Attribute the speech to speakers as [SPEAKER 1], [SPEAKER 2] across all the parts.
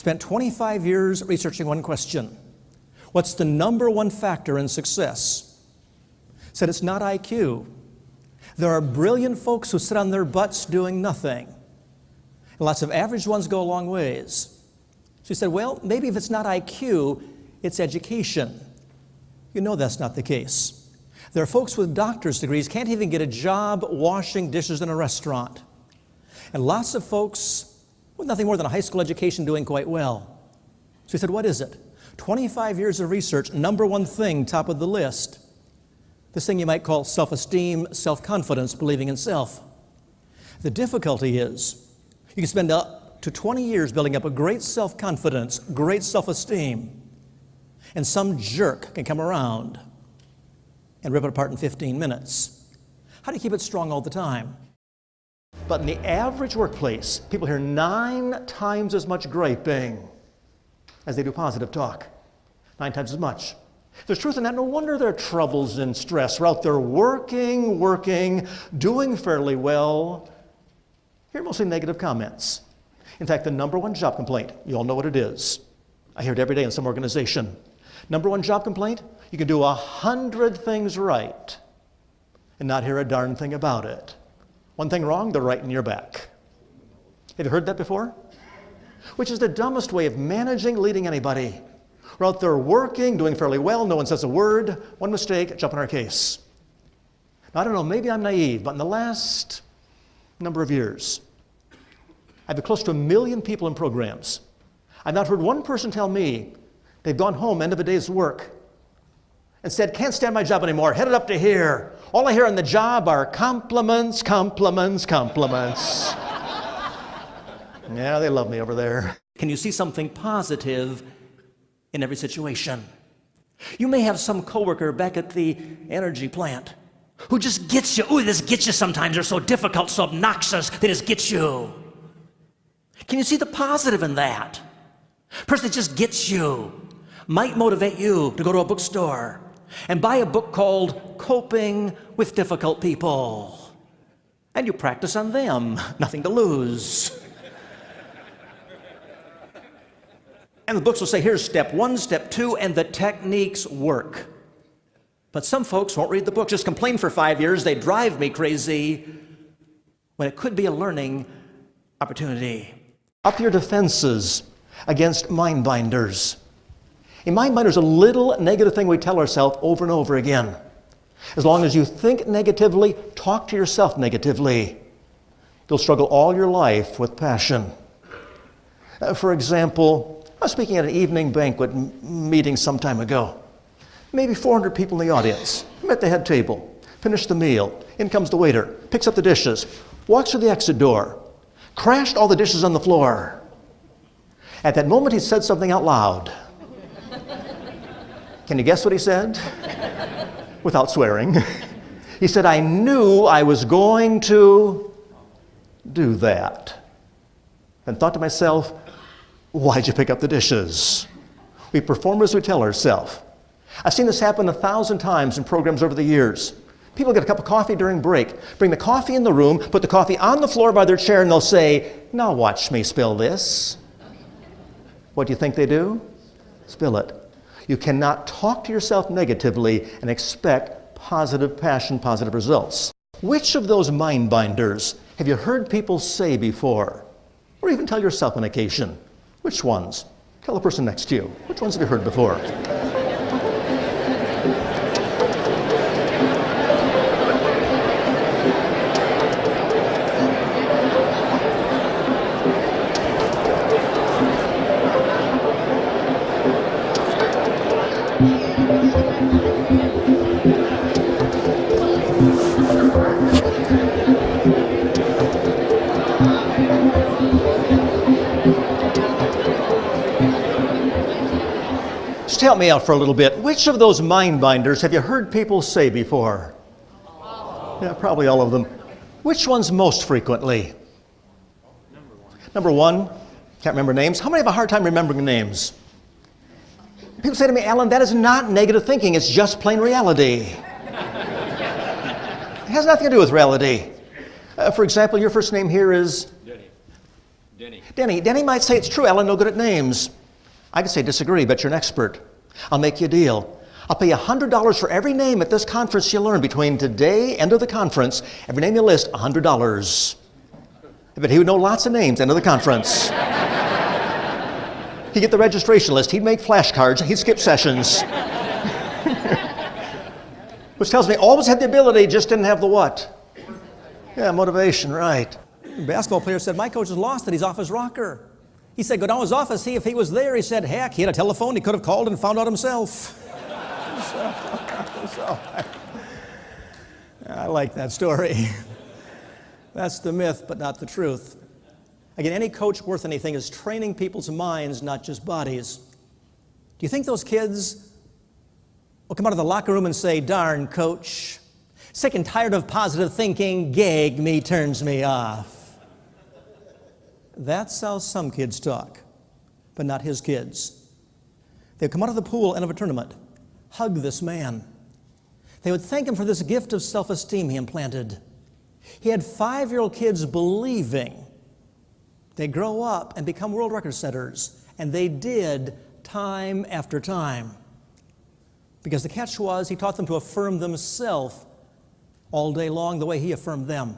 [SPEAKER 1] spent 25 years researching one question. What's the number one factor in success? Said it's not IQ. There are brilliant folks who sit on their butts doing nothing. And lots of average ones go a long ways. She said, well, maybe if it's not IQ, it's education. You know that's not the case. There are folks with doctor's degrees can't even get a job washing dishes in a restaurant. And lots of folks with nothing more than a high school education doing quite well. So he said, what is it? 25 years of research, number one thing, top of the list. This thing you might call self-esteem, self-confidence, believing in self. The difficulty is you can spend up to 20 years building up a great self-confidence, great self-esteem, and some jerk can come around and rip it apart in 15 minutes. How do you keep it strong all the time? But in the average workplace, people hear 9 times as much griping as they do positive talk. 9 times as much. There's truth in that. No wonder there are troubles and stress. We're out there working, doing fairly well. Hear mostly negative comments. In fact, the number one job complaint, you all know what it is. I hear it every day in some organization. Number one job complaint, you can do 100 things right and not hear a darn thing about it. One thing wrong, they're right in your back. Have you heard that before? Which is the dumbest way of managing, leading anybody. We're out there working, doing fairly well, no one says a word, one mistake, jump in our case. Now, I don't know, maybe I'm naive, but in the last number of years, I've had close to 1 million people in programs. I've not heard one person tell me they've gone home, end of a day's work, and said, can't stand my job anymore, headed up to here. All I hear on the job are compliments, compliments, compliments. Yeah, they love me over there. Can you see something positive in every situation? You may have some coworker back at the energy plant who just gets you. Ooh, this gets you sometimes. They're so difficult, so obnoxious, they just get you. Can you see the positive in that? Person that just gets you might motivate you to go to a bookstore and buy a book called Coping with Difficult People. And you practice on them, nothing to lose. And the books will say, here's step 1, step 2, and the techniques work. But some folks won't read the book, just complain for 5 years, they drive me crazy, when it could be a learning opportunity. Up your defenses against mind binders. A mind binder is a little negative thing we tell ourselves over and over again. As long as you think negatively, talk to yourself negatively, you'll struggle all your life with passion. For example, I was speaking at an evening banquet meeting some time ago. Maybe 400 people in the audience. I'm at the head table, finished the meal. In comes the waiter, picks up the dishes, walks through the exit door, crashed all the dishes on the floor. At that moment, he said something out loud. Can you guess what he said? Without swearing. He said, I knew I was going to do that. And thought to myself, why'd you pick up the dishes? We perform as we tell ourselves. I've seen this happen 1,000 times in programs over the years. People get a cup of coffee during break, bring the coffee in the room, put the coffee on the floor by their chair, and they'll say, now watch me spill this. What do you think they do? Spill it. You cannot talk to yourself negatively and expect positive passion, positive results. Which of those mind binders have you heard people say before? Or even tell yourself on occasion? Which ones? Tell the person next to you. Which ones have you heard before? Just help me out for a little bit. Which of those mind binders have you heard people say before? Yeah, probably all of them. Which ones most frequently? Number one. Can't remember names. How many have a hard time remembering names? People say to me, Alan, that is not negative thinking. It's just plain reality. It has nothing to do with reality. For example, your first name here is? Denny.
[SPEAKER 2] Denny might say it's true, Alan, no good at names. I could say disagree, but you're an expert. I'll make you a deal. I'll pay you $100 for every name at this conference you learn between today, end of the conference. Every name you list, $100. But he would know lots of names, end of the conference. He'd get the registration list, he'd make flashcards, he'd skip sessions. Which tells me always had the ability, just didn't have the what? Yeah, motivation, right.
[SPEAKER 1] A basketball player said, my coach has lost it, he's off his rocker. He said, go down to his office, see if he was there. He said, heck, he had a telephone, he could have called and found out himself. I like that story. That's the myth, but not the truth. Again, any coach worth anything is training people's minds, not just bodies. Do you think those kids will come out of the locker room and say, darn, coach, sick and tired of positive thinking, gag me, turns me off? That's how some kids talk, but not his kids. They'd come out of the pool end of a tournament, hug this man. They would thank him for this gift of self-esteem he implanted. He had 5-year-old kids believing they'd grow up and become world record setters, and they did time after time. Because the catch was, he taught them to affirm themselves all day long the way he affirmed them.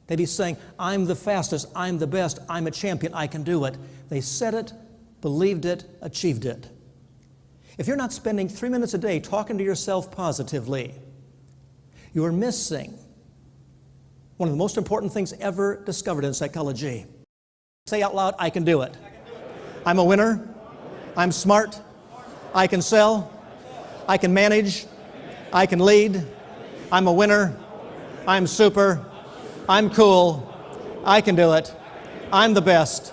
[SPEAKER 1] They'd be saying, I'm the fastest, I'm the best, I'm a champion, I can do it. They said it, believed it, achieved it. If you're not spending 3 minutes a day talking to yourself positively, you are missing one of the most important things ever discovered in psychology. Say out loud, I can do it. I'm a winner. I'm smart. I can sell. I can manage. I can lead. I'm a winner. I'm super. I'm cool. I can do it. I'm the best.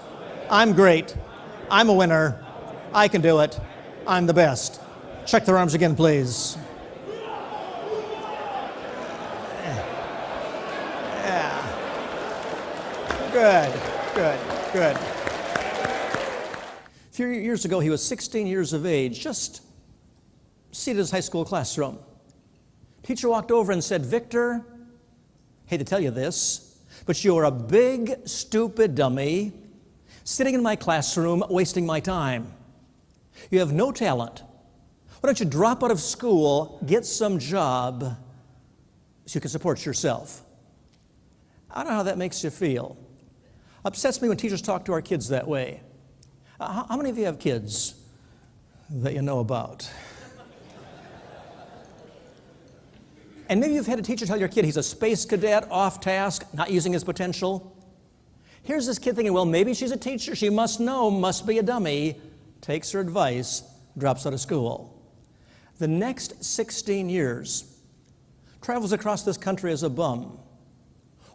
[SPEAKER 1] I'm great. I'm a winner. I can do it. I'm the best. Check their arms again, please. Yeah. Good. A few years ago, he was 16 years of age, just seated in his high school classroom. Teacher walked over and said, Victor, hate to tell you this, but you're a big, stupid dummy sitting in my classroom wasting my time. You have no talent. Why don't you drop out of school, get some job so you can support yourself? I don't know how that makes you feel. Upsets me when teachers talk to our kids that way. How many of you have kids that you know about? And maybe you've had a teacher tell your kid he's a space cadet, off task, not using his potential. Here's this kid thinking, well, maybe she's a teacher, she must know, must be a dummy, takes her advice, drops out of school. The next 16 years, travels across this country as a bum.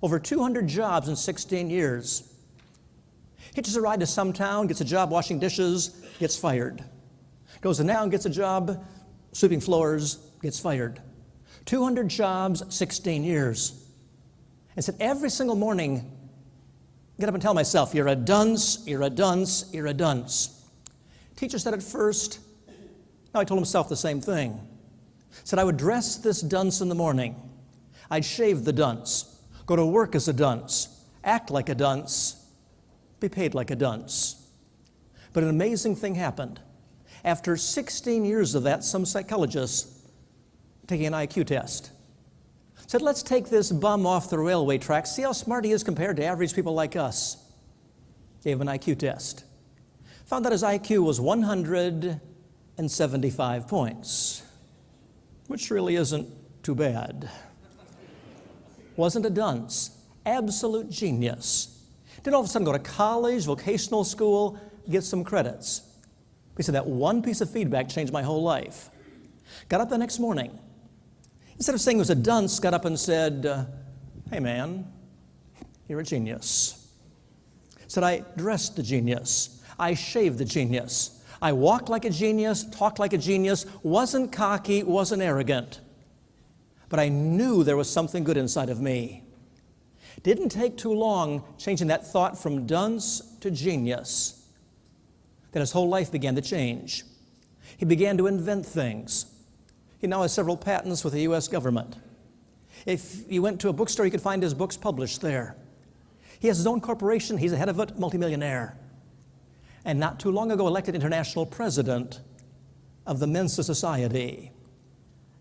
[SPEAKER 1] Over 200 jobs in 16 years. Hitches a ride to some town, gets a job washing dishes, gets fired. Goes to town, gets a job sweeping floors, gets fired. 200 jobs, 16 years. And said every single morning, get up and tell myself, you're a dunce, you're a dunce, you're a dunce. Teacher said at first, now he told himself the same thing. Said I would dress this dunce in the morning. I'd shave the dunce, go to work as a dunce, act like a dunce, be paid like a dunce. But an amazing thing happened. After 16 years of that, some psychologists taking an IQ test said, let's take this bum off the railway track, see how smart he is compared to average people like us. Gave him an IQ test. Found that his IQ was 175 points, which really isn't too bad. Wasn't a dunce, absolute genius. Didn't all of a sudden go to college, vocational school, get some credits. He said that one piece of feedback changed my whole life. Got up the next morning. Instead of saying he was a dunce, got up and said, hey man, you're a genius. Said I dressed the genius. I shaved the genius. I walked like a genius, talked like a genius, wasn't cocky, wasn't arrogant. But I knew there was something good inside of me. Didn't take too long changing that thought from dunce to genius. Then his whole life began to change. He began to invent things. He now has several patents with the U.S. government. If you went to a bookstore, you could find his books published there. He has his own corporation. He's the head of it, multimillionaire. And not too long ago, elected international president of the Mensa Society.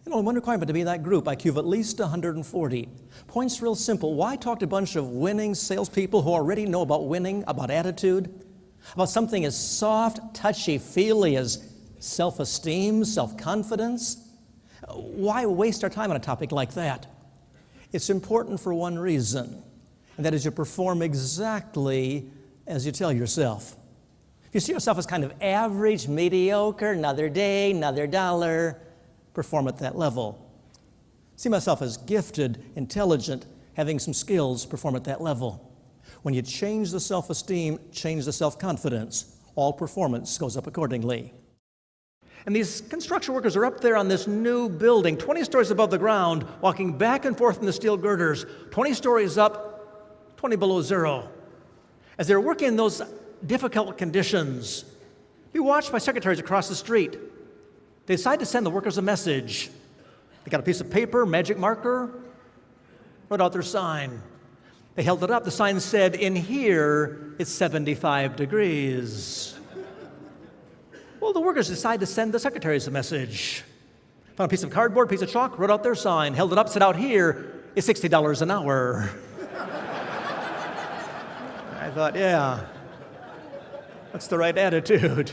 [SPEAKER 1] You know, one requirement to be in that group, IQ of at least 140. Point's real simple. Why talk to a bunch of winning salespeople who already know about winning, about attitude, about something as soft, touchy-feely as self-esteem, self-confidence? Why waste our time on a topic like that? It's important for one reason, and that is you perform exactly as you tell yourself. If you see yourself as kind of average, mediocre, another day, another dollar, perform at that level. See myself as gifted, intelligent, having some skills, perform at that level. When you change the self-esteem, change the self-confidence, all performance goes up accordingly. And these construction workers are up there on this new building, 20 stories above the ground, walking back and forth in the steel girders, 20 stories up, 20 below zero. As they're working in those difficult conditions, be watched by secretaries across the street. They decide to send the workers a message. They got a piece of paper, magic marker, wrote out their sign. They held it up. The sign said, "In here, it's 75 degrees." Well, the workers decide to send the secretaries a message. Found a piece of cardboard, piece of chalk, wrote out their sign, held it up, said, "Out here, it's $60 an hour." I thought, yeah, that's the right attitude.